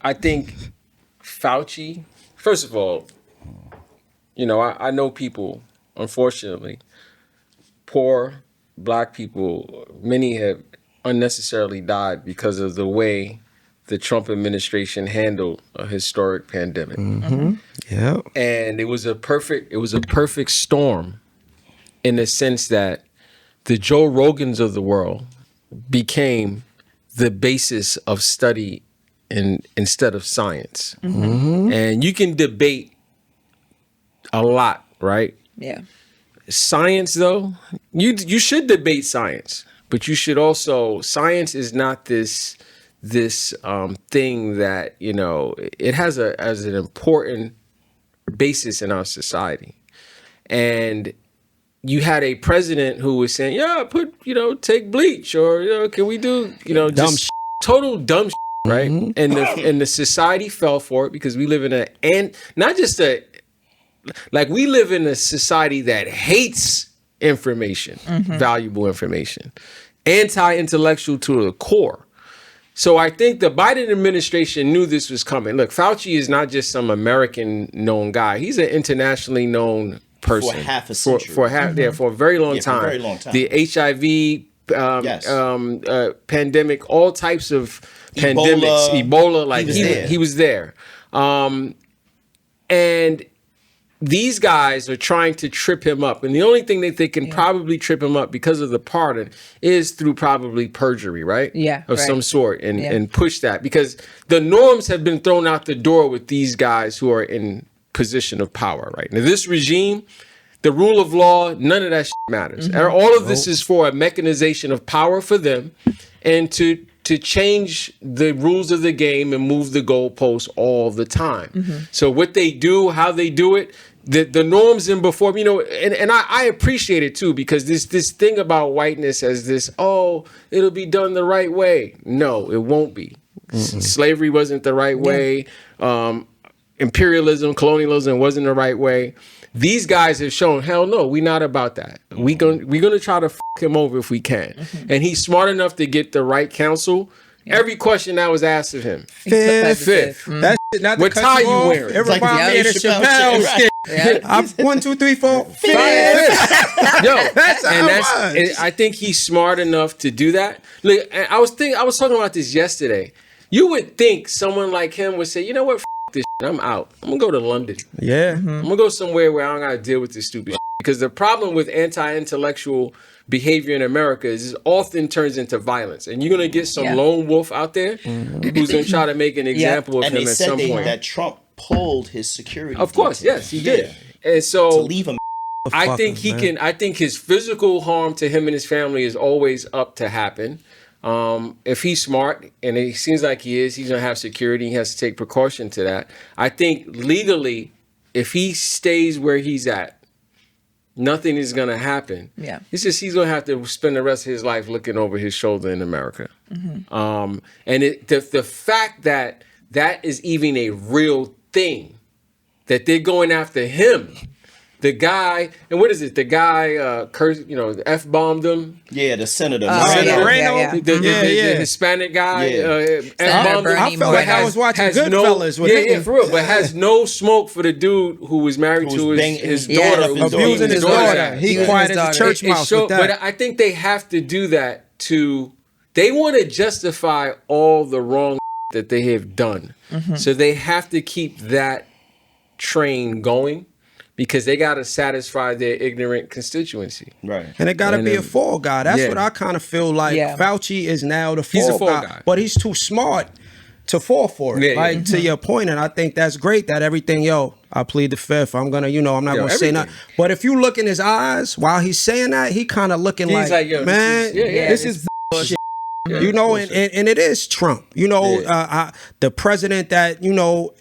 I think Fauci, first of all, you know, I know people, unfortunately, poor black people, many have unnecessarily died because of the way the Trump administration handled a historic pandemic. Mm-hmm. Yeah. And it was a perfect storm in the sense that the Joe Rogans of the world became the basis of study instead of science. Mm-hmm. And you can debate a lot, right? Yeah. Science, though, you should debate science, but you should also, science is not this thing that, you know, it has as an important basis in our society. And you had a president who was saying, yeah, take bleach, or, can we do, Dumb just total dumb shit, right? Mm-hmm. And the society fell for it because we live in we live in a society that hates information, valuable information, anti-intellectual to the core. So I think the Biden administration knew this was coming. Look, Fauci is not just some American known guy. He's an internationally known person. For half a century. For a very long time. For a very long time. The HIV pandemic, all types of pandemics, Ebola, like he was there. And these guys are trying to trip him up. And the only thing that they can probably trip him up because of the pardon is through probably perjury, right? Yeah. Of some sort, and push that. Because the norms have been thrown out the door with these guys who are in position of power, right? Now, this regime, the rule of law, none of that shit matters. All of this is for a mechanization of power for them and to change the rules of the game and move the goalposts all the time. So what they do, how they do it, the norms in before, and I appreciate it too, because this thing about whiteness as this, it'll be done the right way. No, it won't be. Slavery wasn't the right way. Imperialism, colonialism wasn't the right way. These guys have shown, hell no, we're not about that. We're gonna try to f him over if we can. And he's smart enough to get the right counsel. Every question that was asked of him. Fifth. That shit, not what tie you wearing? It reminds me of the Chappelle skit. I'm 1, 2, 3, 4, 5. Yo, That's and I think he's smart enough to do that. Look, I was talking about this yesterday. You would think someone like him would say, you know what, f this shit, I'm out. I'm gonna go to London. Yeah. I'm gonna go somewhere where I don't gotta deal with this stupid shit. Because the problem with anti-intellectual behavior in America is it often turns into violence. And you're gonna get some lone wolf out there who's gonna try to make an example of him at some point. That Trump pulled his security. Of course, yes, he did. And so to leave him. I think he can. I think his physical harm to him and his family is always up to happen. If he's smart, and it seems like he is, he's gonna have security. He has to take precaution to that. I think legally, if he stays where he's at, nothing is gonna happen. Yeah, it's just he's gonna have to spend the rest of his life looking over his shoulder in America. And the fact that is even a real thing, that they're going after him. The guy, and what is it? The guy F-bombed him. Yeah, the senator. The Hispanic guy. F-bombed him. I felt like I was watching Goodfellas with him. For real. But has no smoke for the dude who was married to his daughter. Abusing his daughter. He quiet as a church mouse with that. But I think they have to do that they want to justify all the wrong that they have done. So they have to keep that train going. Because they got to satisfy their ignorant constituency. Right. And it got to be a fall guy. That's what I kind of feel like. Fauci is now the fall guy. But he's too smart to fall for it. To your point. And I think that's great that everything, I plead the fifth. I'm going to, I'm not going to say nothing. But if you look in his eyes while he's saying that, he kind of looking like, man, this is bullshit. And it is Trump. The president that,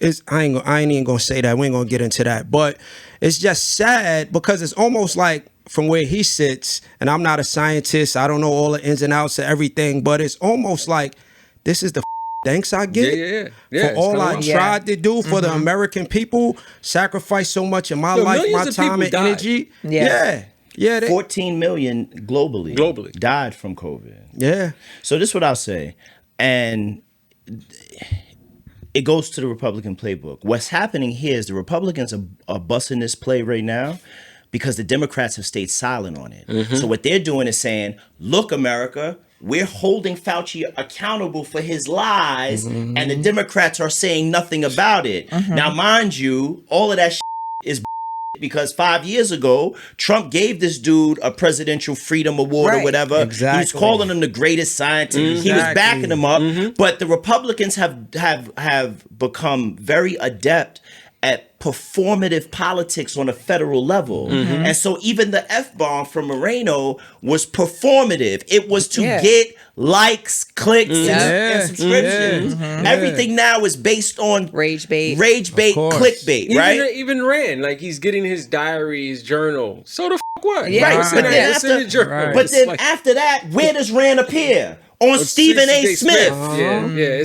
is, I ain't even going to say that. We ain't going to get into that. But it's just sad because it's almost like from where he sits, and I'm not a scientist, I don't know all the ins and outs of everything, but it's almost like this is the thanks I get for all I tried to do for the American people, sacrifice so much in my life, my time and energy. 14 million globally died from COVID. Yeah. So this is what I'll say. And it goes to the Republican playbook. What's happening here is the Republicans are busting this play right now because the Democrats have stayed silent on it. So what they're doing is saying, look, America, we're holding Fauci accountable for his lies, and the Democrats are saying nothing about it. Now, mind you, all of that is because 5 years ago, Trump gave this dude a presidential freedom award or whatever. Exactly. He was calling him the greatest scientist. He was backing him up. But the Republicans have become very adept at performative politics on a federal level. And so even the F-bomb from Moreno was performative. It was to get likes, clicks, and subscriptions. Everything now is based on rage bait, clickbait, right? Even Rand, like he's getting his diaries, journal. So the what? Right. But then after that, where does Rand appear? On Stephen A. Smith.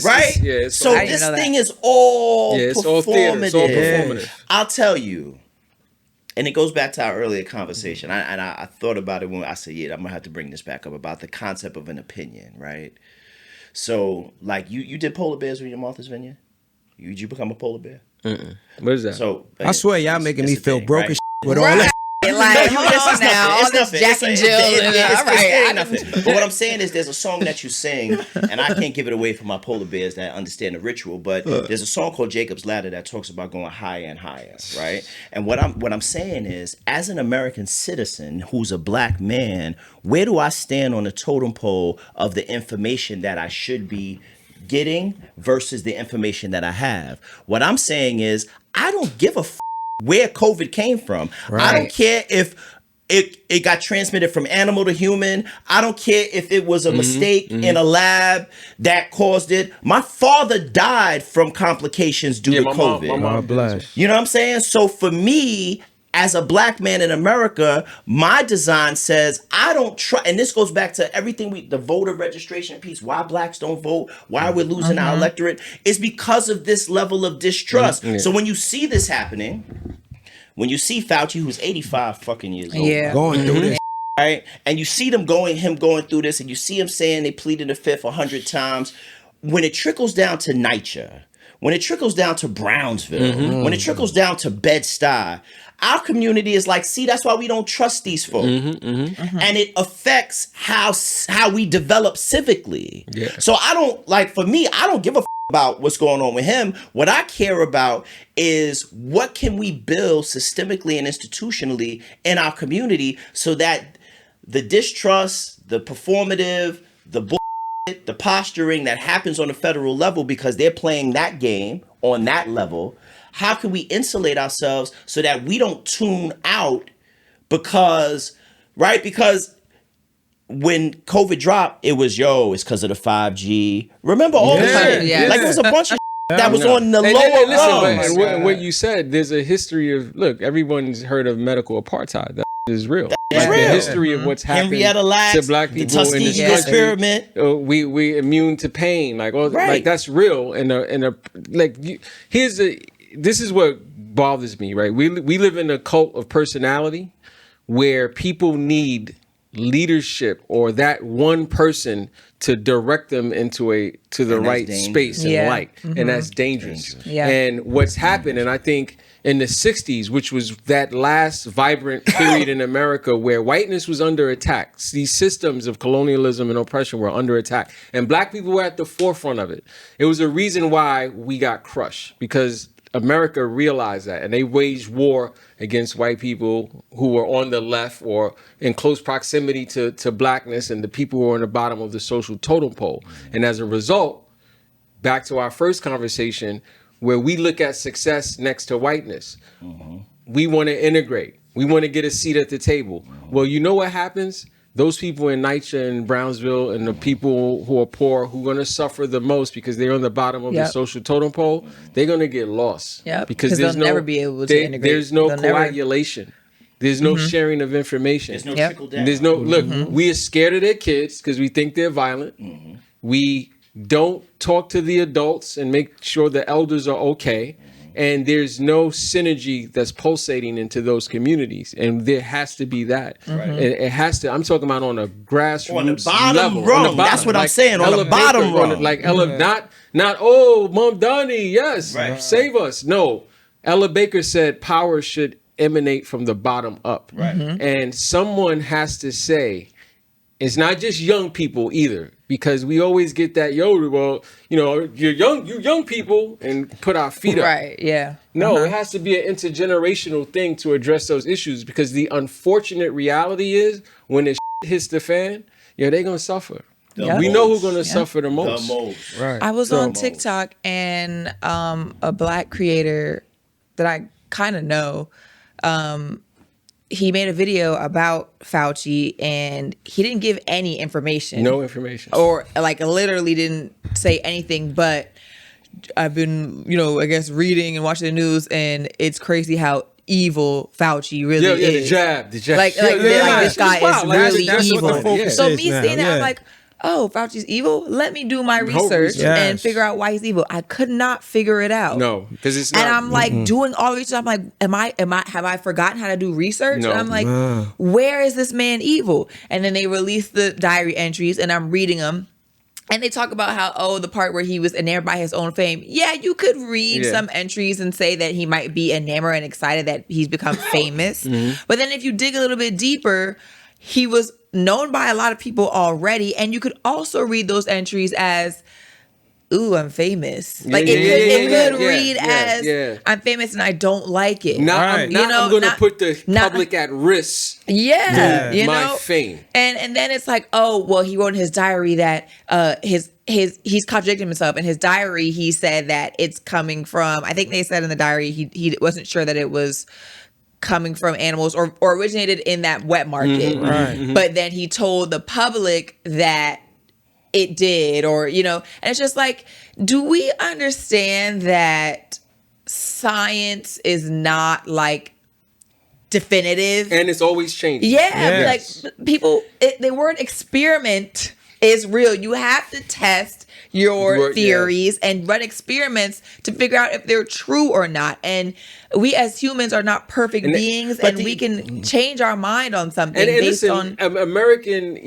Right? So this thing is all performative. It's all performative. I'll tell you, and it goes back to our earlier conversation. I thought about it when I said, I'm going to have to bring this back up about the concept of an opinion, right? So, like, you did polar bears when you're Martha's Vineyard? Did you become a polar bear? What is that? So I swear y'all making me feel broke as with all that. Like, this now, all this Jack and Jill. All right. Nothing. But what I'm saying is there's a song that you sing, and I can't give it away for my polar bears that understand the ritual, but there's a song called Jacob's Ladder that talks about going higher and higher, right? And what I'm saying is, as an American citizen who's a black man, where do I stand on the totem pole of the information that I should be getting versus the information that I have? What I'm saying is, I don't give a where COVID came from. I don't care if it got transmitted from animal to human. I don't care if it was a mistake in a lab that caused it. My father died from complications due to COVID. My mom bless. You know what I'm saying? So for me, as a black man in America, my design says I don't try, and this goes back to everything the voter registration piece, why blacks don't vote, why we're losing our electorate, is because of this level of distrust. So when you see this happening, when you see Fauci, who's 85 fucking years old, going through this, right, and you see him going through this, and you see him saying they pleaded the fifth 100 times, when it trickles down to NYCHA, when it trickles down to Brownsville, when it trickles down to Bed-Stuy, our community is like, see, that's why we don't trust these folk. And it affects how we develop civically. So I don't, like, for me, I don't give a about what's going on with him. What I care about is what can we build systemically and institutionally in our community so that the distrust, the performative, the bullshit, the posturing that happens on the federal level because they're playing that game on that level, how can we insulate ourselves so that we don't tune out because when COVID dropped, it was, it's because of the 5G. Remember all the time? Like, it was a bunch of that was on the lower rungs. What you said, there's a history of, look, everyone's heard of medical apartheid. That is real. That's real. The history of what's happened to black people the Tuskegee in this country. experiment. We immune to pain. Like, like that's real. This is what bothers me, right? We live in a cult of personality where people need leadership or that one person to direct them into the right space and light. And that's dangerous. And what's happened, and I think in the 60s, which was that last vibrant period in America where whiteness was under attack, these systems of colonialism and oppression were under attack, and black people were at the forefront of it. It was a reason why we got crushed, because America realized that, and they waged war against white people who were on the left or in close proximity to blackness and the people who were on the bottom of the social totem pole. And as a result, back to our first conversation, where we look at success next to whiteness, we want to integrate. We want to get a seat at the table. Well, you know what happens? Those people in NYCHA and Brownsville and the people who are poor, who are going to suffer the most because they're on the bottom of the social totem pole, they're going to get lost. Because they'll never be able to integrate. There's no coagulation. There's no sharing of information. There's no trickle down. There's no, look, we are scared of their kids because we think they're violent. We don't talk to the adults and make sure the elders are okay. And there's no synergy that's pulsating into those communities. And there has to be that. Right. It has to. I'm talking about on a grassroots on the bottom level. rung. On the bottom. That's what I'm saying. On the bottom rung. Not, oh, Mom Donnie, yes, save us. No. Ella Baker said power should emanate from the bottom up. Right. And someone has to say, it's not just young people either, because we always get that, well, you're you young people, and put our feet up. Right, yeah. No, it has to be an intergenerational thing to address those issues, because the unfortunate reality is when it hits the fan, they're going to suffer. We know who's going to suffer the most. Right. I was on TikTok, and a black creator that I kind of know, he made a video about Fauci, and he didn't give any information. No information. Or literally didn't say anything, but I've been, I guess reading and watching the news, and it's crazy how evil Fauci really is. The jab. This guy is really evil. So me seeing that, I'm like, oh, Fauci's evil? Let me do my research and figure out why he's evil. I could not figure it out. No, because it's not. And I'm like doing all the research. I'm like, have I forgotten how to do research? No. And I'm like, where is this man evil? And then they release the diary entries, and I'm reading them. And they talk about how, the part where he was enamored by his own fame. Yeah, you could read some entries and say that he might be enamored and excited that he's become famous. But then if you dig a little bit deeper, he was known by a lot of people already. And you could also read those entries as, ooh, I'm famous. It could read as, I'm famous and I don't like it. I'm going to put the public at risk. My fame. And then it's like, oh, well, he wrote in his diary that he's contradicting himself. In his diary, he said that it's coming from, I think they said in the diary, he wasn't sure that it was coming from animals or originated in that wet market. But then he told the public that it did, and it's just like, do we understand that science is not definitive? And it's always changing. People, the word experiment is real. You have to test your theories and run experiments to figure out if they're true or not. And we as humans are not perfect beings, and we can change our mind on something based on American,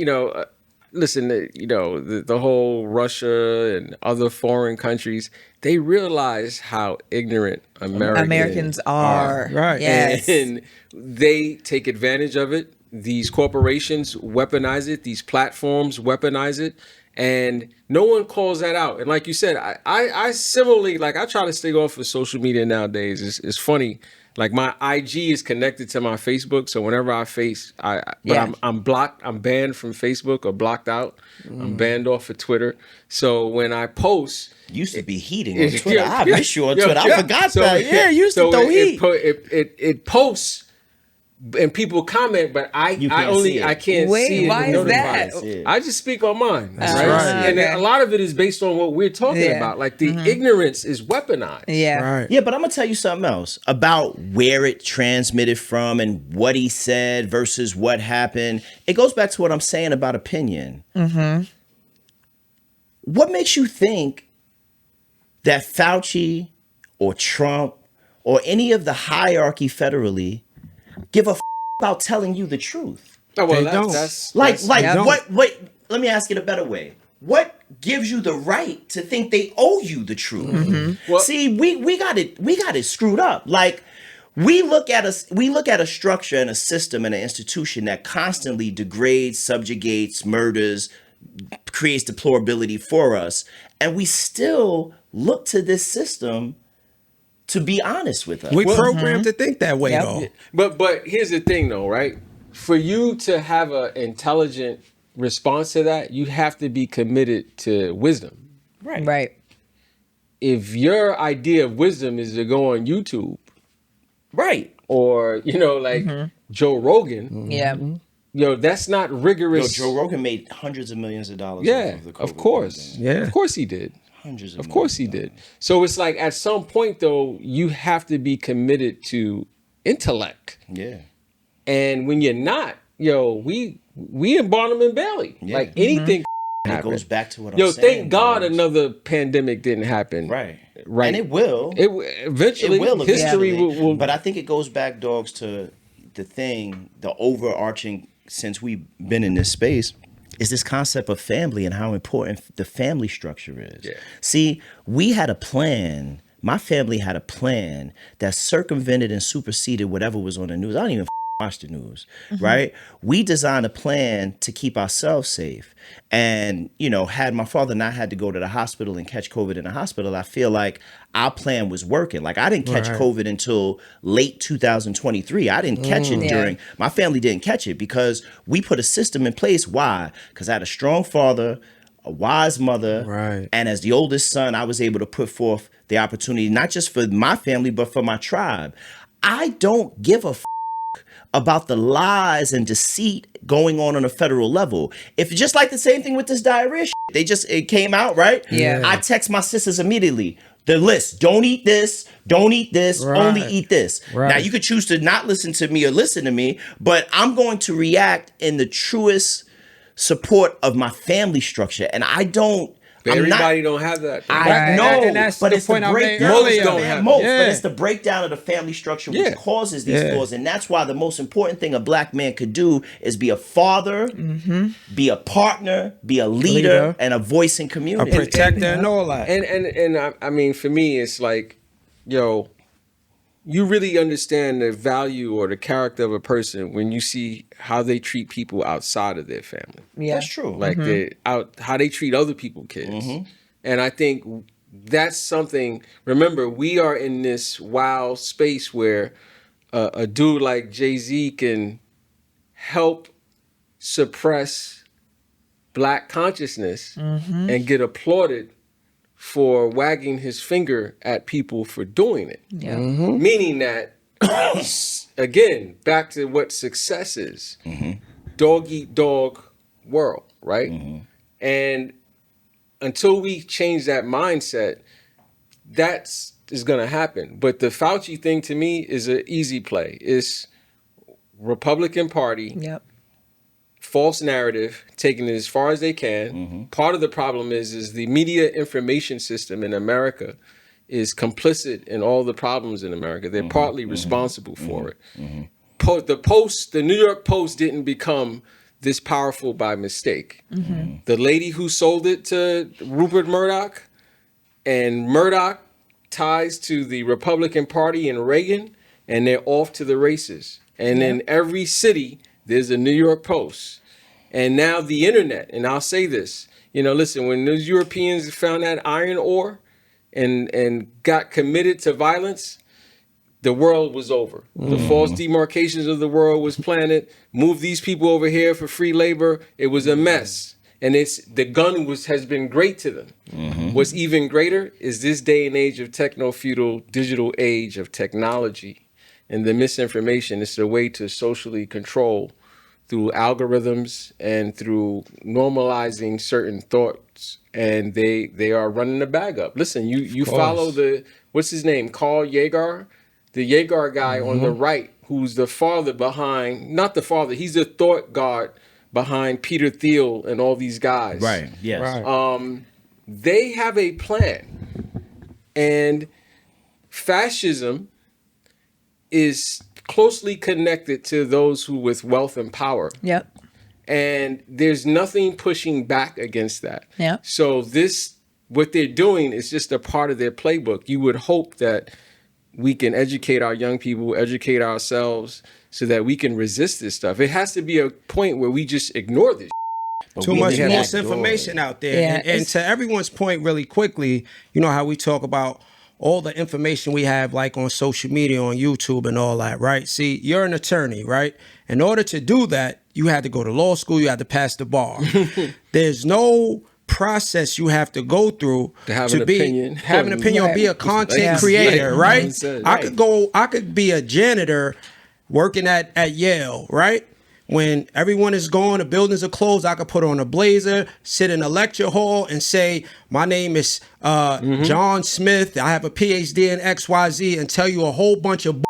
listen, the whole Russia and other foreign countries, they realize how ignorant Americans are. Right. Yes. And they take advantage of it. These corporations weaponize it. These platforms weaponize it. And no one calls that out. And like you said, I similarly, I try to stay off of social media nowadays. It's funny. My IG is connected to my Facebook, so whenever I'm blocked, I'm banned from Facebook or blocked out. I'm banned off of Twitter. So when I post, used to be heating on Twitter. I miss you on Twitter. I forgot that. Yeah, used to throw heat. It posts. And people comment, but I can't see it. Wait, why is that? I just speak on mine, right? And a lot of it is based on what we're talking about. The ignorance is weaponized. Yeah, but I'm gonna tell you something else about where it transmitted from and what he said versus what happened. It goes back to what I'm saying about opinion. What makes you think that Fauci or Trump or any of the hierarchy federally give a about telling you the truth? Oh, well, what? Let me ask it a better way. What gives you the right to think they owe you the truth? Well, see, we got it screwed up. We look at a structure and a system and an institution that constantly degrades, subjugates, murders, creates deplorability for us, and we still look to this system to be honest with us. We programmed to think that way, though. But here's the thing, though, right? For you to have an intelligent response to that, you have to be committed to wisdom. Right. If your idea of wisdom is to go on YouTube, or Joe Rogan, that's not rigorous. Joe Rogan made hundreds of millions of dollars. Of course. Of course he did. Of course he did. So it's at some point, though, you have to be committed to intellect. Yeah. And when you're not, we in Barnum and Bailey. Anything It goes back to what I'm saying. Thank God another pandemic didn't happen. Right. Right. And it will. Eventually. History will. But I think it goes back, dogs, to the overarching, since we've been in this space, is this concept of family and how important the family structure is. Yeah. See, we had a plan. My family had a plan that circumvented and superseded whatever was on the news. I don't even watch the news, right? We designed a plan to keep ourselves safe. And, had my father not had to go to the hospital and catch COVID in the hospital, I feel like our plan was working. Like, I didn't catch COVID until late 2023. I didn't catch it my family didn't catch it because we put a system in place. Why? Because I had a strong father, a wise mother. Right. And as the oldest son, I was able to put forth the opportunity, not just for my family, but for my tribe. I don't give a about the lies and deceit going on a federal level. If just like the same thing with this diarrhea shit, it came out, right? Yeah. I text my sisters immediately. The list, don't eat this, only eat this. Right. Now you could choose to not listen to me or listen to me, but I'm going to react in the truest support of my family structure. And Everybody don't have that. I know, and that's but the it's the point I made breakdown. earlier. But it's the breakdown of the family structure which causes these Yeah. flaws, and that's why the most important thing a black man could do is be a father, be a partner, be a leader, and a voice in community, a protector, and all that. And I mean, for me, it's like, you really understand the value or the character of a person when you see how they treat people outside of their family. Yeah. That's true. Like how they treat other people's kids. And I think that's something. Remember, we are in this wild space where a dude like Jay-Z can help suppress black consciousness and get applauded for wagging his finger at people for doing it. Yeah. Meaning that, again, back to what success is. Dog eat dog world, right? And until we change that mindset, that's is going to happen. But the Fauci thing to me is an easy play. It's Republican Party. Yep. False narrative, taking it as far as they can. Part of the problem is the media information system in America is complicit in all the problems in America. They're partly responsible for it. The New York Post didn't become this powerful by mistake. The lady who sold it to Rupert Murdoch, and Murdoch ties to the Republican Party and Reagan, and they're off to the races. And in every city, there's a New York Post. And now the internet, and I'll say this, listen, when those Europeans found that iron ore and got committed to violence, the world was over. The false demarcations of the world was planted. Move these people over here for free labor. It was a mess. And the gun has been great to them. What's even greater is this day and age of techno-feudal digital age of technology. And the misinformation is a way to socially control through algorithms and through normalizing certain thoughts. And they are running the bag up. Listen, you follow what's his name? Carl Jaeger? The Jaeger guy on the right, who's the father behind, not the father, he's the thought guard behind Peter Thiel and all these guys. Right, yes. Right. They have a plan. And fascism is closely connected to those who with wealth and power. Yep. And there's nothing pushing back against that. Yeah. So what they're doing is just a part of their playbook. You would hope that we can educate our young people, educate ourselves so that we can resist this stuff. It has to be a point where we just ignore this. Too much misinformation out there. Yeah, and to everyone's point really quickly, how we talk about all the information we have like on social media, on YouTube and all that, right? See, you're an attorney, right? In order to do that, you had to go to law school, you had to pass the bar. There's no process you have to go through to have an opinion or be a content creator, right? I could be a janitor working at Yale, right? When everyone is gone, the buildings are closed, I could put on a blazer, sit in a lecture hall and say, my name is John Smith. I have a PhD in XYZ and tell you a whole bunch of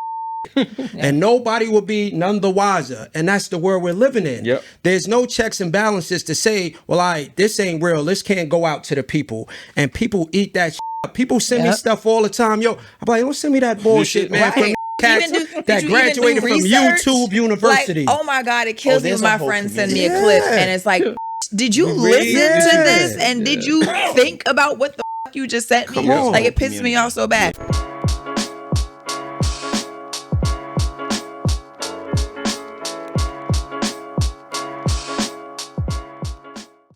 And nobody will be none the wiser. And that's the world we're living in. Yep. There's no checks and balances to say, well, this ain't real. This can't go out to the people. And people eat that shit up. People send me stuff all the time. Yo, I'm like, don't send me that bullshit, man. From cats that graduated from YouTube University. Like, oh my God, it kills me when my friends send me a clip and it's like, did you listen to this? And did you think about what the fuck you just sent me? Like, it pisses me off so bad.